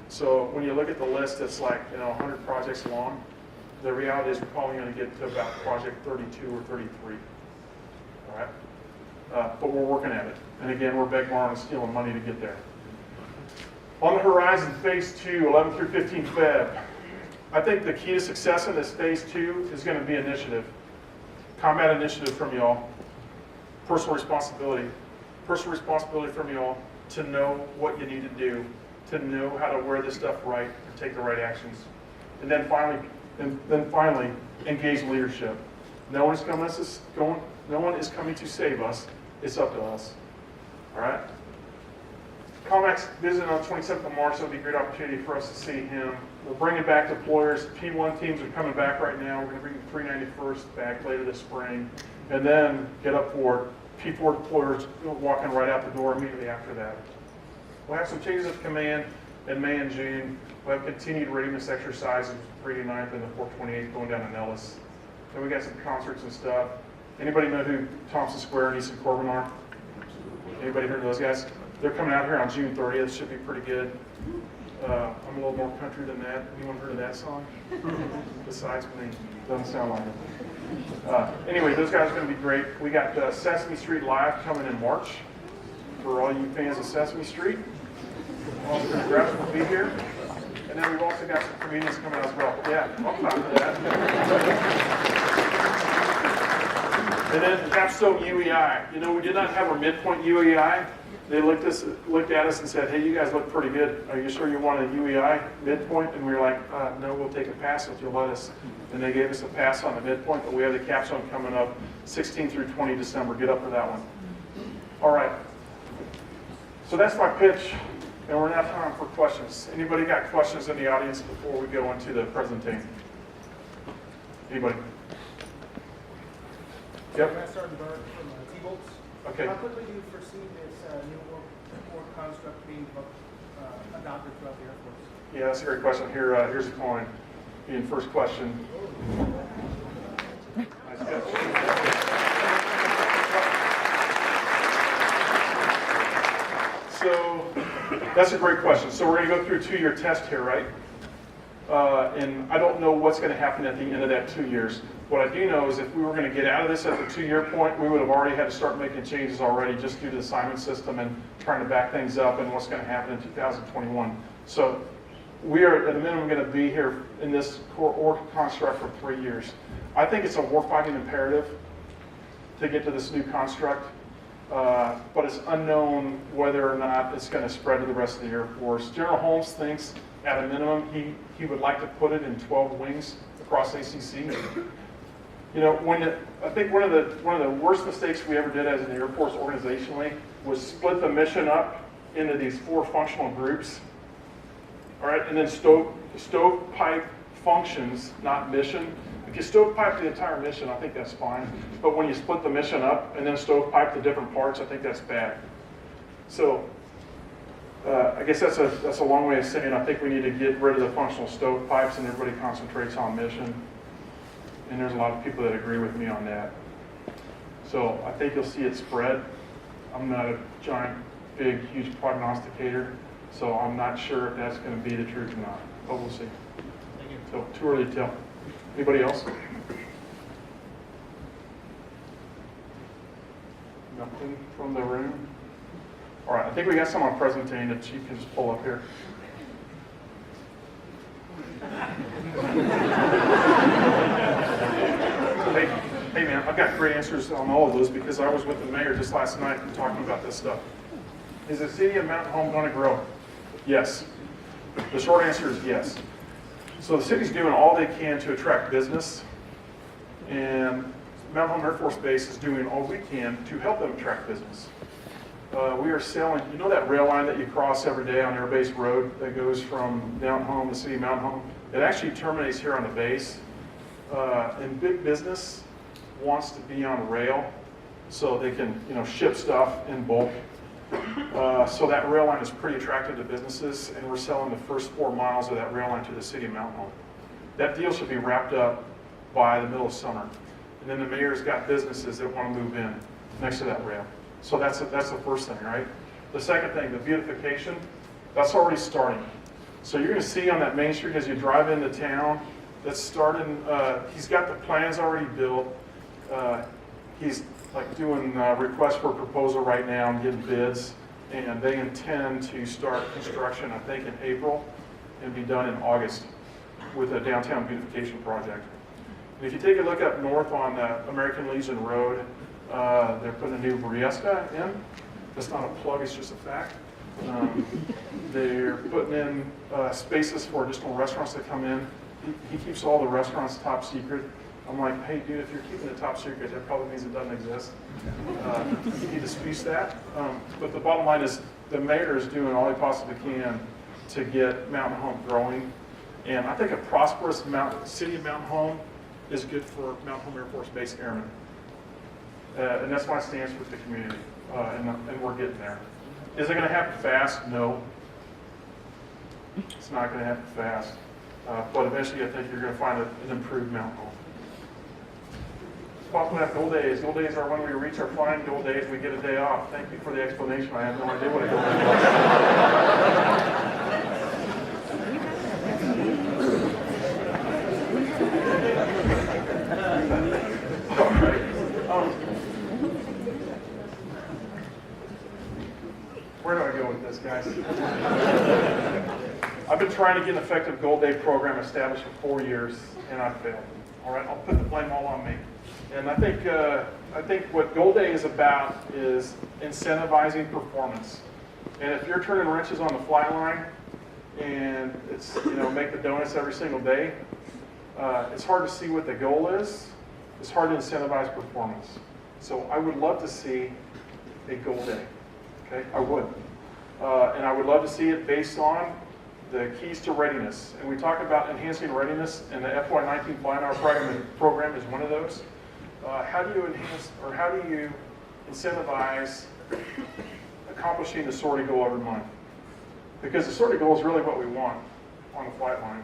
So when you look at the list, it's like 100 projects long. The reality is we're probably going to get to about project 32 or 33. All right? but we're working at it. And again, we're begging, borrowing, and stealing money to get there. On the horizon, phase 2, 11 through 15 Feb. I think the key to success in this phase 2 is going to be initiative. Combat initiative from y'all. Personal responsibility. Personal responsibility from y'all to know what you need to do, to know how to wear this stuff right and take the right actions. And then finally, engage leadership. No one is coming to save us. It's up to us. All right? COMAC's visit on the 27th of March. It'll be a great opportunity for us to see him. We're bringing back deployers. P1 teams are coming back right now. We're going to bring the 391st back later this spring. And then get up for P4 deployers walking right out the door immediately after that. We'll have some changes of command in May and June. We'll have continued readiness exercises, 389th and the 428th going down to Nellis. Then we got some concerts and stuff. Anybody know who Thompson Square and Easton Corbin are? Anybody heard of those guys? They're coming out here on June 30th. Should be pretty good. I'm a little more country than that. Anyone heard of that song? Besides me, doesn't sound like it. Anyway, those guys are going to be great. We got Sesame Street Live coming in March for all you fans of Sesame Street. All the photographs will be here. And then we've also got some comedians coming out as well. Yeah, I'll talk to that. And then Capstone UEI. You know, we did not have our midpoint UEI. They looked at us and said, hey, you guys look pretty good. Are you sure you want a UEI midpoint? And we were like, no, we'll take a pass if you'll let us. And they gave us a pass on the midpoint, but we have the capstone coming up 16 through 20 December. Get up for that one. All right. So that's my pitch, and we're now time for questions. Anybody got questions in the audience before we go into the presentation? Anybody? Yep. Can I start from T-Bolts? Okay. How quickly do you foresee this new work construct being adopted throughout the Air Force? Yeah, that's a great question. Here's a coin. Being first question. Nice catch. So that's a great question. So we're going to go through a 2-year test here, right? And I don't know what's going to happen at the end of that 2 years. What I do know is if we were going to get out of this at the 2-year point, we would have already had to start making changes already just due to the assignment system and trying to back things up and what's going to happen in 2021. So we are at a minimum going to be here in this core org construct for 3 years. I think it's a warfighting imperative to get to this new construct, but it's unknown whether or not it's going to spread to the rest of the Air Force. General Holmes thinks at a minimum he would like to put it in 12 wings across ACC. You know, I think one of the worst mistakes we ever did as an Air Force organizationally was split the mission up into these 4 functional groups. All right, and then stovepipe functions, not mission. If you stovepipe the entire mission, I think that's fine. But when you split the mission up and then stovepipe the different parts, I think that's bad. So I guess that's a long way of saying I think we need to get rid of the functional stovepipes and everybody concentrates on mission. And there's a lot of people that agree with me on that. So I think you'll see it spread. I'm not a giant, big, huge prognosticator, so I'm not sure if that's going to be the truth or not, but we'll see. Thank you. So too early to tell. Anybody else? Nothing from the room? All right, I think we got some on presentation that you can just pull up here. Hey man, I've got great answers on all of those because I was with the mayor just last night and talking about this stuff. Is the city of Mountain Home going to grow? Yes. The short answer is yes. So the city's doing all they can to attract business, and Mountain Home Air Force Base is doing all we can to help them attract business. We are selling, you know that rail line that you cross every day on Air Base Road that goes from Mountain Home, the city of Mountain Home? It actually terminates here on the base. And big business wants to be on rail so they can, ship stuff in bulk. So that rail line is pretty attractive to businesses, and we're selling the first 4 miles of that rail line to the city of Mountain Home. That deal should be wrapped up by the middle of summer. And then the mayor's got businesses that want to move in next to that rail. So that's the first thing, right? The second thing, the beautification, that's already starting. So you're going to see on that main street as you drive into town, that's starting, he's got the plans already built. he's like doing requests for proposal right now and getting bids, and they intend to start construction, I think, in April and be done in August with a downtown beautification project. And if you take a look up north on American Legion Road, they're putting a new Briesca in. That's not a plug, it's just a fact. They're putting in spaces for additional restaurants that come in. He keeps all the restaurants top secret. I'm like, hey dude, if you're keeping it top secret, that probably means it doesn't exist. He disputes that. But the bottom line is the mayor is doing all he possibly can to get Mountain Home growing. And I think a prosperous city of Mountain Home is good for Mountain Home Air Force Base Airmen. And that's my stance with the community, and we're getting there. Is it going to happen fast? No. It's not going to happen fast. But eventually I think you're going to find an improved Mountain Home. Possibly have gold days. Gold days are when we reach our flying gold days, we get a day off. Thank you for the explanation. I have no idea what a gold day was. All right. Where do I go with this, guys? I've been trying to get an effective Gold Day program established for 4 years, and I've failed. All right, I'll put the blame all on me. And I think what Gold Day is about is incentivizing performance. And if you're turning wrenches on the fly line, and it's make the donuts every single day, it's hard to see what the goal is. It's hard to incentivize performance. So I would love to see a Gold Day. Okay, I would. And I would love to see it based on the keys to readiness. And we talk about enhancing readiness, and the FY19 Flying Hour program is one of those. How do you enhance, or how do you incentivize accomplishing the sortie goal every month? Because the sortie goal is really what we want on the flight line.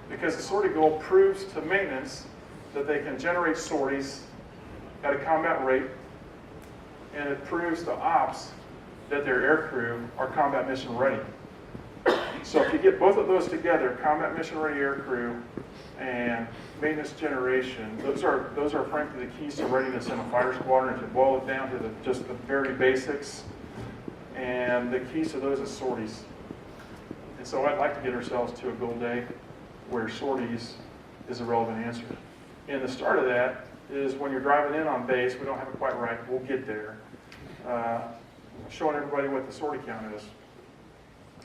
Because the sortie goal proves to maintenance that they can generate sorties at a combat rate, and it proves to ops that their aircrew are combat mission ready. So if you get both of those together, combat mission ready aircrew and maintenance generation, those are frankly the keys to readiness in a fighter squadron. If you boil it down to just the very basics, and the keys to those is sorties. And so I'd like to get ourselves to a Gold Day where sorties is a relevant answer. And the start of that is when you're driving in on base. We don't have it quite right. We'll get there. Showing everybody what the sortie count is.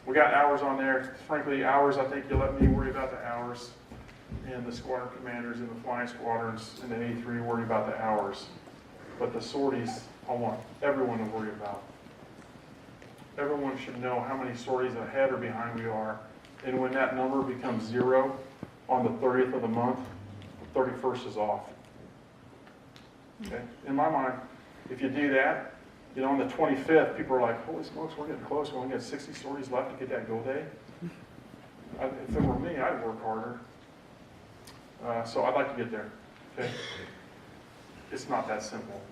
We got hours on there. Frankly, hours, I think you'll let me worry about the hours. And the squadron commanders and the flying squadrons and the A3 worry about the hours. But the sorties, I want everyone to worry about. Everyone should know how many sorties ahead or behind we are. And when that number becomes 0 on the 30th of the month, the 31st is off. Okay? In my mind, if you do that, on the 25th, people are like, holy smokes, we're getting close. We only got 60 sorties left to get that Gold Day. If it were me, I'd work harder. So I'd like to get there. Okay? It's not that simple.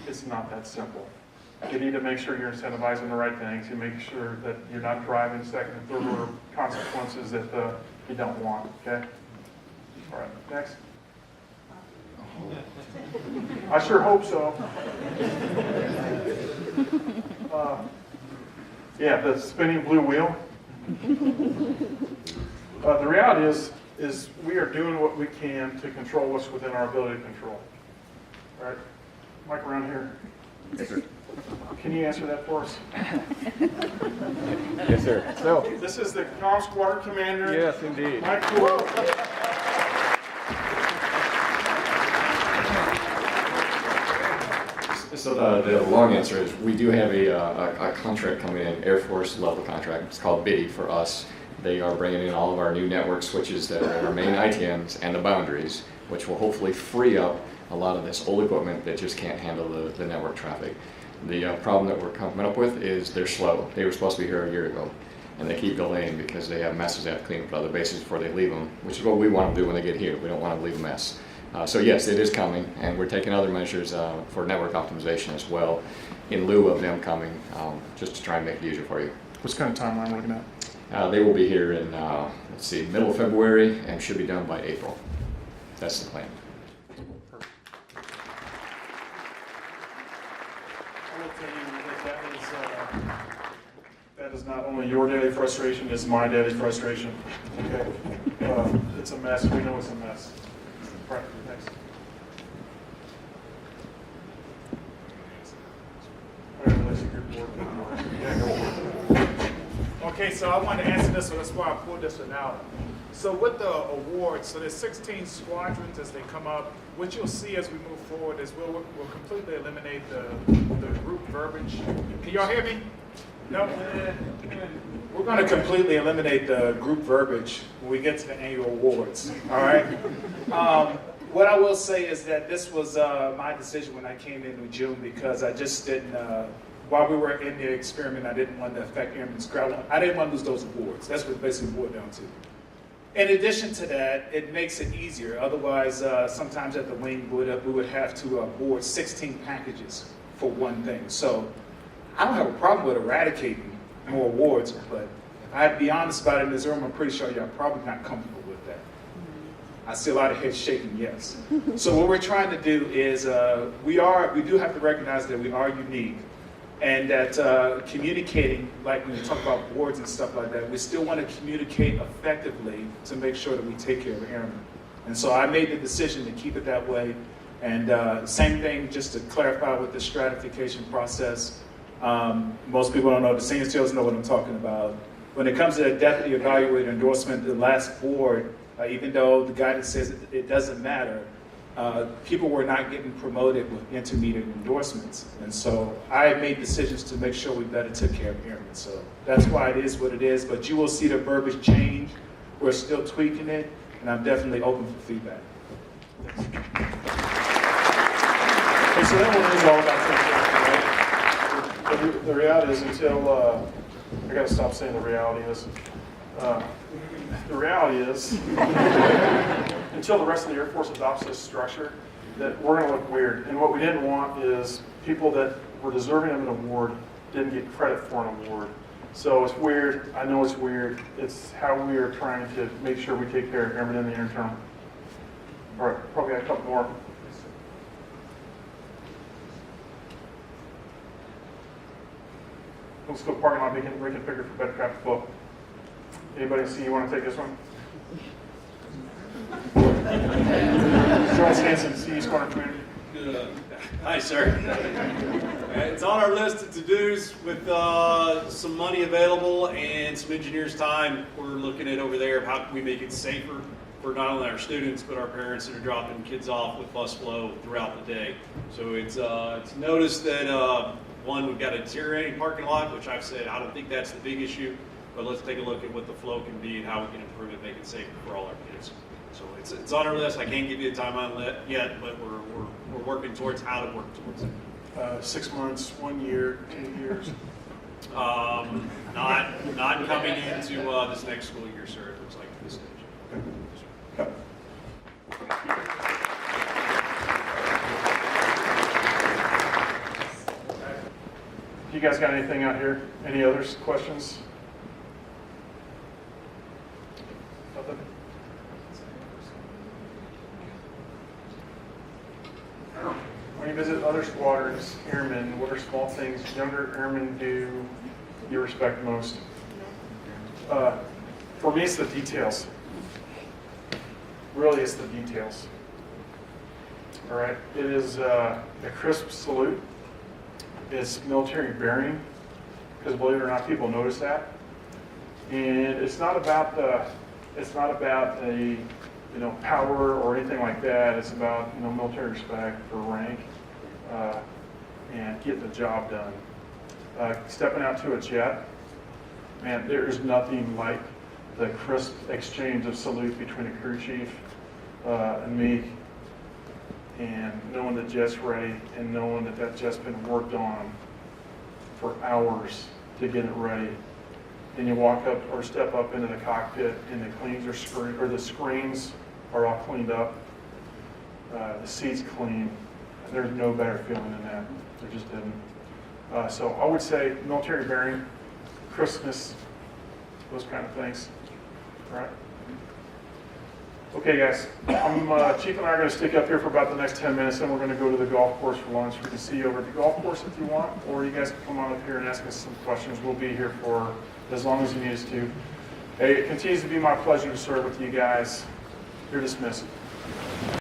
It's not that simple. You need to make sure you're incentivizing the right things. You make sure that you're not driving second and third order consequences that you don't want. Okay? All right, next. I sure hope so. Yeah, the spinning blue wheel. The reality is we are doing what we can to control what's within our ability to control. All right, Mike, around here. Yes, sir. Can you answer that for us? Yes, sir. No. This is the comm squadron commander. Yes, indeed. Mike Cool. So the long answer is we do have a contract coming in, Air Force level contract. It's called BIDI for us. They are bringing in all of our new network switches that are our main ITMs and the boundaries, which will hopefully free up a lot of this old equipment that just can't handle the network traffic. The problem that we're coming up with is they're slow. They were supposed to be here a year ago, and they keep delaying because they have messes they have to clean up at other bases before they leave them, which is what we want to do when they get here. We don't want to leave a mess. So yes, it is coming, and we're taking other measures for network optimization as well, in lieu of them coming, just to try and make it easier for you. What's kind of timeline we're looking at? They will be here in, let's see, middle of February, and should be done by April. That's the plan. I will tell you that is not only your daily frustration, it's my daily frustration. Okay? It's a mess. We know it's a mess. All right, next. All right, Lisa, your board. Yeah, go for it. Okay, so I wanted to answer this one. That's why I pulled this one out. So with the awards, so there's 16 squadrons as they come up. What you'll see as we move forward is we'll completely eliminate the group verbiage. Can y'all hear me? No? We're going to completely eliminate the group verbiage when we get to the annual awards, all right? What I will say is that this was my decision when I came in June because I just didn't, while we were in the experiment, I didn't want to affect Airmen's Ground. I didn't want to lose those awards. That's what basically it boiled down to. In addition to that, it makes it easier. Otherwise, sometimes at the wing, we would have to award 16 packages for one thing. So I don't have a problem with eradicating more awards, but if I have to be honest about it in this room, I'm pretty sure y'all probably not comfortable with that. I see a lot of heads shaking yes. So what we're trying to do is we do have to recognize that we are unique and that communicating, like when you talk about boards and stuff like that, we still want to communicate effectively to make sure that we take care of airmen. And so I made the decision to keep it that way. And same thing, just to clarify with the stratification process, most people don't know, the senior SEALs know what I'm talking about. When it comes to the deputy evaluator endorsement, the last board, even though the guidance says it doesn't matter, people were not getting promoted with intermediate endorsements. And so I made decisions to make sure we better took care of airmen. So that's why it is what it is, but you will see the verbiage change. We're still tweaking it, and I'm definitely open for feedback. Okay, so that one is all about taking care of, right? The reality is until, I gotta stop saying the reality is. The reality is, until the rest of the Air Force adopts this structure, that we're going to look weird. And what we didn't want is people that were deserving of an award didn't get credit for an award. So it's weird. I know it's weird. It's how we are trying to make sure we take care of airmen in the interim. All right, probably got a couple more. Let's go parking lot, reconfigure for better traffic flow. Anybody see you want to take this one? Joel Stanson, CE Squadron Commander. Hi, sir. It's on our list of to-dos with some money available and some engineers' time. We're looking at over there how can we make it safer for not only our students but our parents that are dropping kids off with bus flow throughout the day. So it's noticed that one, we've got a deteriorating parking lot, which I've said I don't think that's the big issue. But let's take a look at what the flow can be and how we can improve it, make it safer for all our kids. So it's on our list. I can't give you a timeline yet, but we're working towards how to work towards it. 6 months, 1 year, 2 years. Not coming into this next school year, sir. It looks like at this stage. You guys got anything out here? Any others? Questions? Nothing? When you visit other squadrons, airmen, what are small things younger airmen do you respect most? For me, it's the details. Really, it's the details. All right, it is a crisp salute. It's military bearing, because believe it or not, people notice that. And it's not about the power or anything like that. It's about military respect for rank and getting the job done. Stepping out to a jet, man, there is nothing like the crisp exchange of salute between a crew chief and me, and knowing the jet's ready and knowing that that jet's been worked on for hours to get it ready. Then you walk up or step up into the cockpit and the screens are all cleaned up. The seat's clean. There's no better feeling than that. There just didn't. So I would say military bearing, crispness, those kind of things. All right? Okay, guys, Chief and I are going to stick up here for about the next 10 minutes, and we're going to go to the golf course for lunch. We can see you over at the golf course if you want, or you guys can come on up here and ask us some questions. We'll be here for as long as you need us to. Hey, it continues to be my pleasure to serve with you guys. You're dismissed.